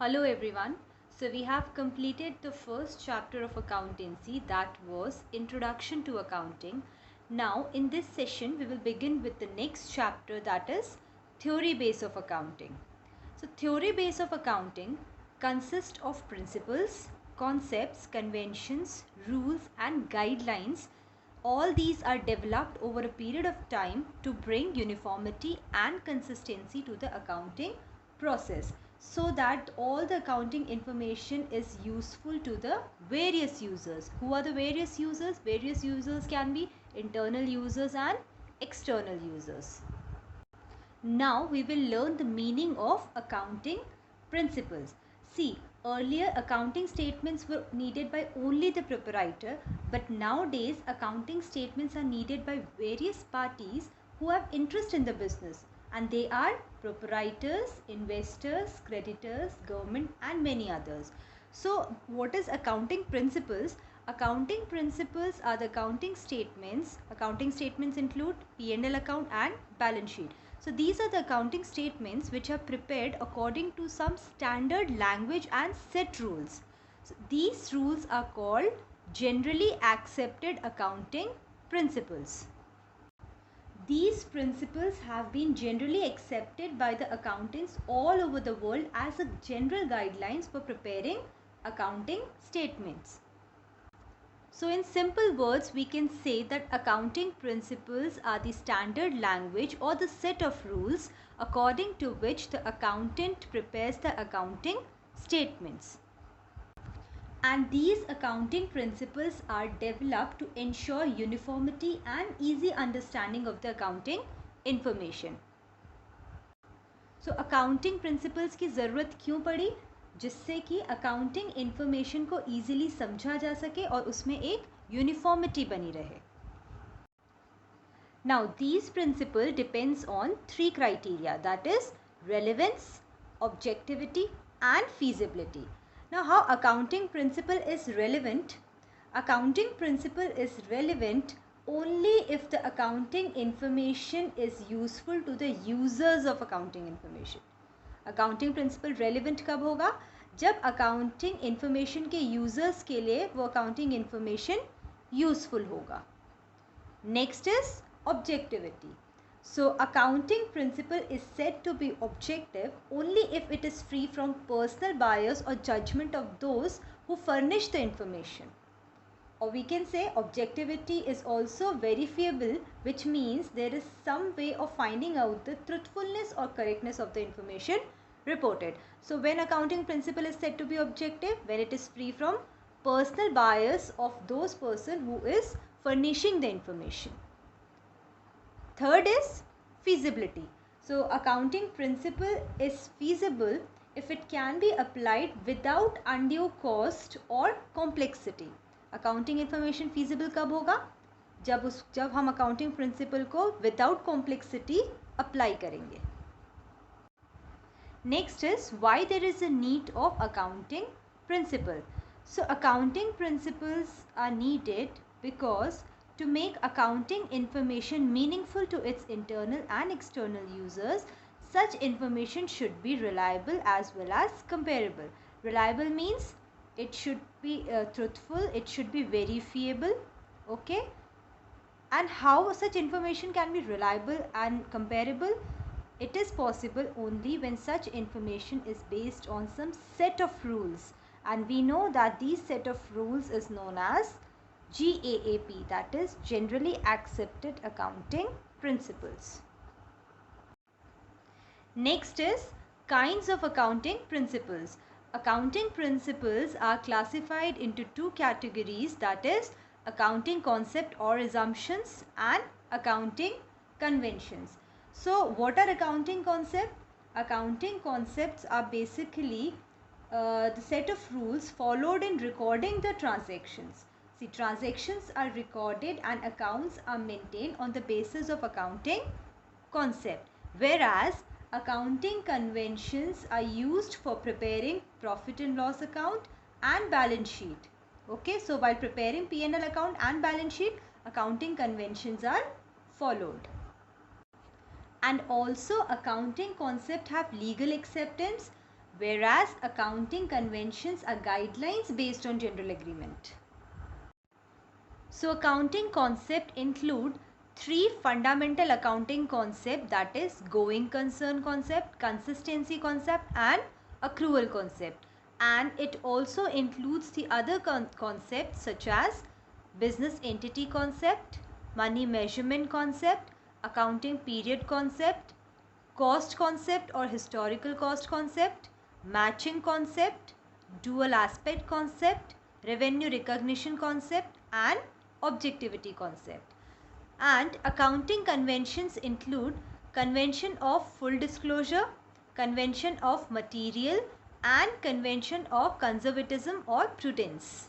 Hello everyone. So we have completed the first chapter of accountancy, that was Introduction to Accounting. Now in this session we will begin with the next chapter, that is Theory Base of Accounting. So theory base of accounting consists of principles, concepts, conventions, rules and guidelines. All these are developed over a period of time to bring uniformity and consistency to the accounting process, so that all the accounting information is useful to the various users. Who are the various users? Various users can be internal users and external users. Now we will learn the meaning of accounting principles. See, earlier accounting statements were needed by only the proprietor, but nowadays accounting statements are needed by various parties who have interest in the business, and they are proprietors, investors, creditors, government and many others. So what is accounting principles? Accounting principles are the accounting statements. Accounting statements include P&L account and balance sheet. So these are the accounting statements which are prepared according to some standard language and set rules. So these rules are called generally accepted accounting principles. These principles have been generally accepted by the accountants all over the world as a general guidelines for preparing accounting statements. So in simple words, we can say that accounting principles are the standard language or the set of rules according to which the accountant prepares the accounting statements. And these accounting principles are developed to ensure uniformity and easy understanding of the accounting information. So accounting principles की ज़रूरत क्यों पड़ी? जिससे कि accounting information को easily समझा जा सके और उसमें एक यूनिफॉर्मिटी बनी रहे. Now these principle depends on three criteria, that is relevance, objectivity and feasibility. Now how accounting principle is relevant? Accounting principle is relevant only if the accounting information is useful to the users of accounting information. Accounting principle relevant कब होगा? जब accounting information के users के लिए वो accounting information useful होगा. Next is objectivity. So accounting principle is said to be objective only if it is free from personal bias और judgement of those who furnish the information. Or we can say objectivity is also verifiable, which means there is some way of finding out the truthfulness or correctness of the information reported. So when accounting principle is said to be objective, when it is free from personal bias of those person who is furnishing the information. Third is feasibility. So accounting principle is feasible if it can be applied without undue cost or complexity. Accounting information feasible कब होगा? जब हम accounting principle को without complexity apply करेंगे. Next is why there is a need of accounting principle. So accounting principles are needed because to make accounting information meaningful to its internal and external users, such information should be reliable as well as comparable. Reliable means it should be truthful, it should be verifiable. Okay, and how such information can be reliable and comparable? It is possible only when such information is based on some set of rules, and we know that these set of rules is known as GAAP, that is generally accepted accounting principles. Next is kinds of accounting principles. Accounting principles are classified into two categories, that is accounting concept or assumptions and accounting conventions. So what are accounting concepts? Accounting concepts are basically the set of rules followed in recording the transactions. See, transactions are recorded and accounts are maintained on the basis of accounting concept, whereas accounting conventions are used for preparing profit and loss account and balance sheet. Okay, so while preparing P&L account and balance sheet, accounting conventions are followed. And also accounting concept have legal acceptance. whereas accounting conventions are guidelines based on general agreement. So accounting concept include three fundamental accounting concept, that is going concern concept, consistency concept and accrual concept, and it also includes the other concepts such as business entity concept, money measurement concept, accounting period concept, cost concept or historical cost concept, matching concept, dual aspect concept, revenue recognition concept and objectivity concept. And accounting conventions include convention of full disclosure, convention of material and convention of conservatism or prudence.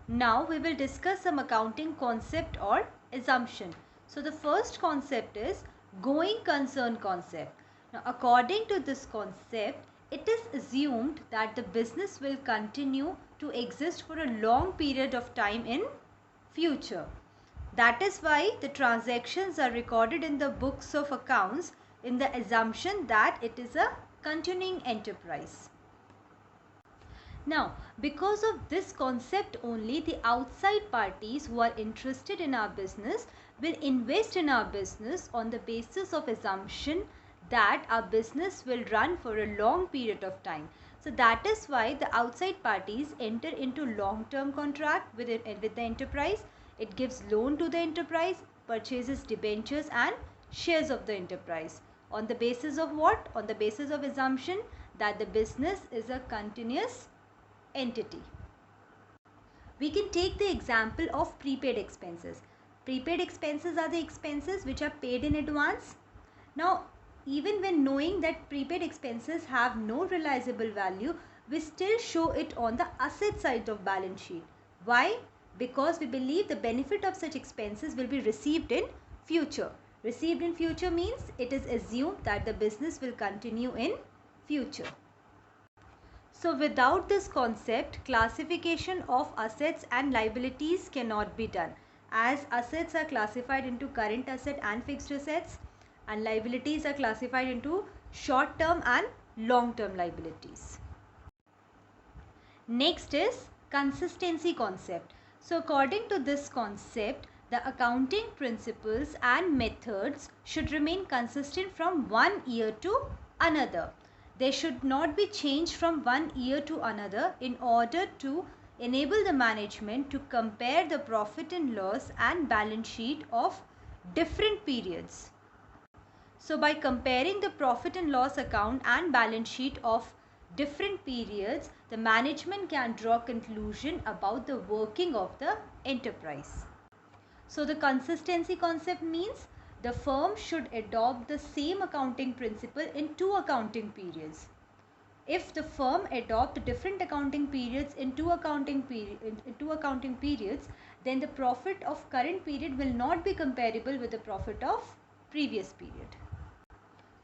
Now we will discuss some accounting concept or assumption. So the first concept is going concern concept. Now according to this concept, it is assumed that the business will continue to exist for a long period of time in future. That is why the transactions are recorded in the books of accounts in the assumption that it is a continuing enterprise. Now, because of this concept only, the outside parties who are interested in our business will invest in our business on the basis of assumption that our business will run for a long period of time. So that is why the outside parties enter into long-term contract with the enterprise. It gives loan to the enterprise, purchases debentures and shares of the enterprise. On the basis of what? On the basis of assumption that the business is a continuous entity. We can take the example of prepaid expenses. Prepaid expenses are the expenses which are paid in advance. Now, even when knowing that prepaid expenses have no realizable value, we still show it on the asset side of balance sheet. Why? Because we believe the benefit of such expenses will be received in future. Received in future means it is assumed that the business will continue in future. So without this concept, classification of assets and liabilities cannot be done, as assets are classified into current asset and fixed assets and liabilities are classified into short term and long term liabilities. Next is consistency concept. So according to this concept, the accounting principles and methods should remain consistent from one year to another. They should not be changed from one year to another in order to enable the management to compare the profit and loss and balance sheet of different periods. So by comparing the profit and loss account and balance sheet of different periods, the management can draw conclusion about the working of the enterprise. So the consistency concept means the firm should adopt the same accounting principle in two accounting periods. If the firm adopt different accounting periods in two accounting periods, then the profit of current period will not be comparable with the profit of previous period.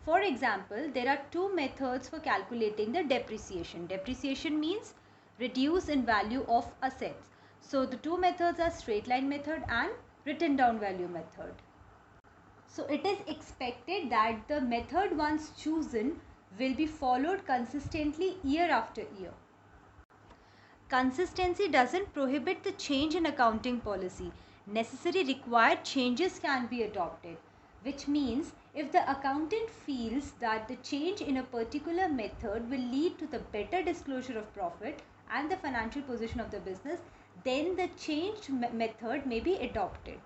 For example, there are two methods for calculating the depreciation. Depreciation means reduce in value of assets. So the two methods are straight line method and written down value method. So it is expected that the method once chosen will be followed consistently year after year. Consistency doesn't prohibit the change in accounting policy. Necessary required changes can be adopted, which means if the accountant feels that the change in a particular method will lead to the better disclosure of profit and the financial position of the business, then the changed method may be adopted.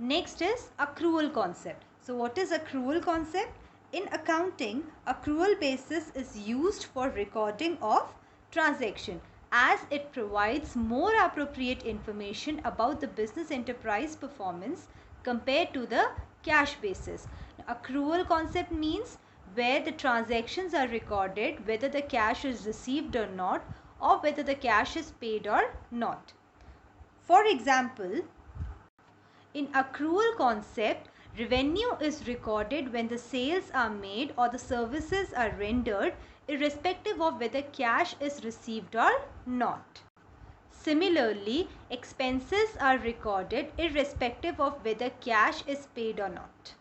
Next is accrual concept. So what is accrual concept? In accounting, accrual basis is used for recording of transaction, as it provides more appropriate information about the business enterprise performance compared to the cash basis. Accrual concept means where the transactions are recorded, whether the cash is received or not, or whether the cash is paid or not. For example, in accrual concept, revenue is recorded when the sales are made or the services are rendered, irrespective of whether cash is received or not. Similarly, expenses are recorded irrespective of whether cash is paid or not.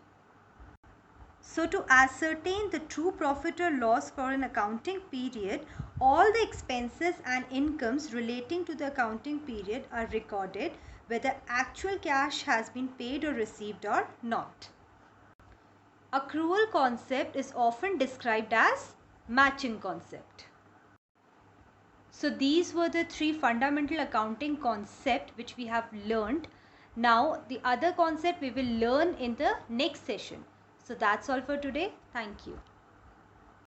So to ascertain the true profit or loss for an accounting period, all the expenses and incomes relating to the accounting period are recorded, whether actual cash has been paid or received or not. Accrual concept is often described as matching concept. So these were the three fundamental accounting concepts which we have learned. Now the other concept we will learn in the next session. So that's all for today. Thank you.